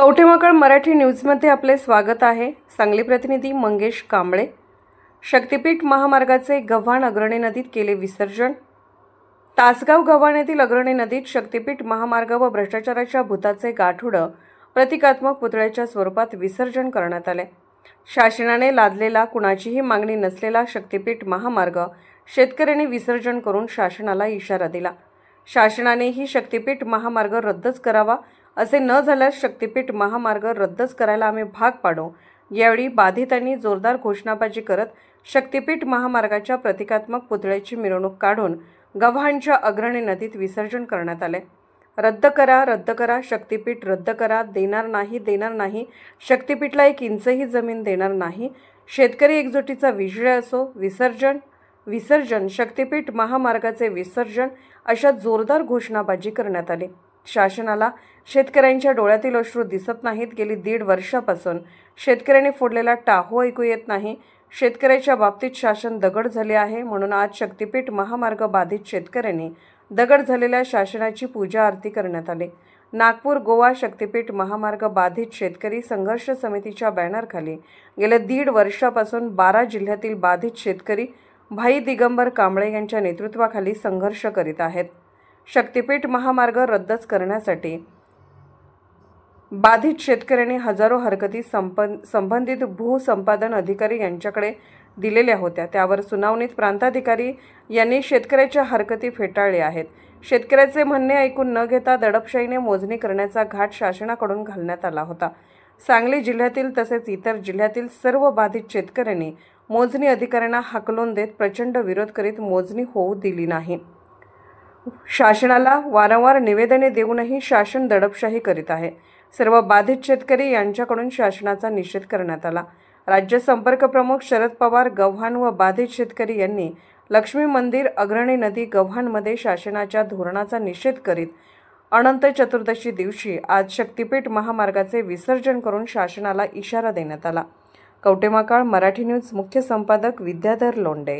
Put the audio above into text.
कवठेमहाकाळ मराठी न्यूजमध्ये आपले स्वागत आहे। सांगली प्रतिनिधी मंगेश कांबळे। शक्तिपीठ महामार्गाचे गव्हाण अग्रणी नदीत केले विसर्जन। तासगाव गव्हाण येथील अग्रणी नदीत शक्तिपीठ महामार्ग व भ्रष्टाचाराच्या भूताचे गाठोडे प्रतिकात्मक पुतळ्याच्या स्वरूपात विसर्जन करण्यात आले। शासनाने लादलेला कुणाचीही मागणी नसलेला शक्तिपीठ महामार्ग शेतकऱ्यांनी विसर्जन करून शासनाला इशारा दिला। शासनाने ही शक्तिपीठ महामार्ग रद्दच करावा, असे न झाल्यास शक्तिपीठ महामार्ग रद्दच करायला आम्ही भाग पाडू। यावेळी बाधितांनी जोरदार घोषणाबाजी करत शक्तिपीठ महामार्गाच्या प्रतिकात्मक पुतळ्याची मिरवणूक काढून गव्हाणच्या अग्रणी नदीत विसर्जन करण्यात आले। रद्द करा, रद्द करा, शक्तिपीठ रद्द करा, देणार नाही, देणार नाही, शक्तिपीठला एक इंचही जमीन देणार नाही, शेतकरी एकजुटीचा विजय असो, विसर्जन विसर्जन, शक्तिपीठ महामार्गाचे विसर्जन, अशा जोरदार घोषणाबाजी करण्यात आली। शासनाला शेतकऱ्यांच्या डोळ्यातील अश्रू दिसत नाहीत। गेली 1.5 वर्षापासून शेतकऱ्यांनी फोडलेला टाहो ऐकू येत नाही। शेतकऱ्याच्या बाबतीत शासन दगड झाले आहे, म्हणून आज शक्तिपीठ महामार्ग बाधित शेतकऱ्यांनी दगड झालेल्या शासनाची पूजा आरती करण्यात आली। नागपूर गोवा शक्तिपीठ महामार्ग बाधित शेतकरी संघर्ष समितीच्या बॅनरखाली गेल्या 1.5 वर्षापासून 12 जिल्ह्यातील बाधित शेतकरी भाई दिगंबर कांबळे यांच्या नेतृत्वाखाली संघर्ष करीत आहेत। शक्तिपीठ महामार्ग रद्दच करण्यासाठी बाधित शेतकऱ्यांनी हजारो हरकती संबंधित भूसंपादन अधिकारी यांच्याकडे दिलेल्या होत्या। त्यावर सुनावणीत प्रांताधिकारी यांनी शेतकऱ्याच्या हरकती फेटाळल्या आहेत। शेतकऱ्याचे म्हणणे ऐकून न घेता दडपशाहीने मोजणी करण्याचा घाट शासनाकडून घालण्यात आला होता। सांगली जिल्ह्यातील तसेच इतर जिल्ह्यातील सर्व बाधित शेतकऱ्यांनी मोजणी अधिकाऱ्यांना हाकलून देत प्रचंड विरोध करीत मोजणी होऊ दिली नाही। शासनाला वारंवार निवेदने देऊनही शासन दडपशाही करीत आहे। सर्व बाधित शेतकरी यांच्याकडून शासनाचा निषेध करण्यात आला। राज्य संपर्क प्रमुख शरद पवार गव्हाण व बाधित शेतकरी यांनी लक्ष्मी मंदिर अग्रणी नदी गव्हाणमध्ये शासनाच्या धोरणाचा निषेध करीत अनंत चतुर्दशी दिवशी आज शक्तिपीठ महामार्गाचे विसर्जन करून शासनाला इशारा देण्यात आला। कवठेमहाकाळ मराठी न्यूज मुख्य संपादक विद्याधर लोंढे।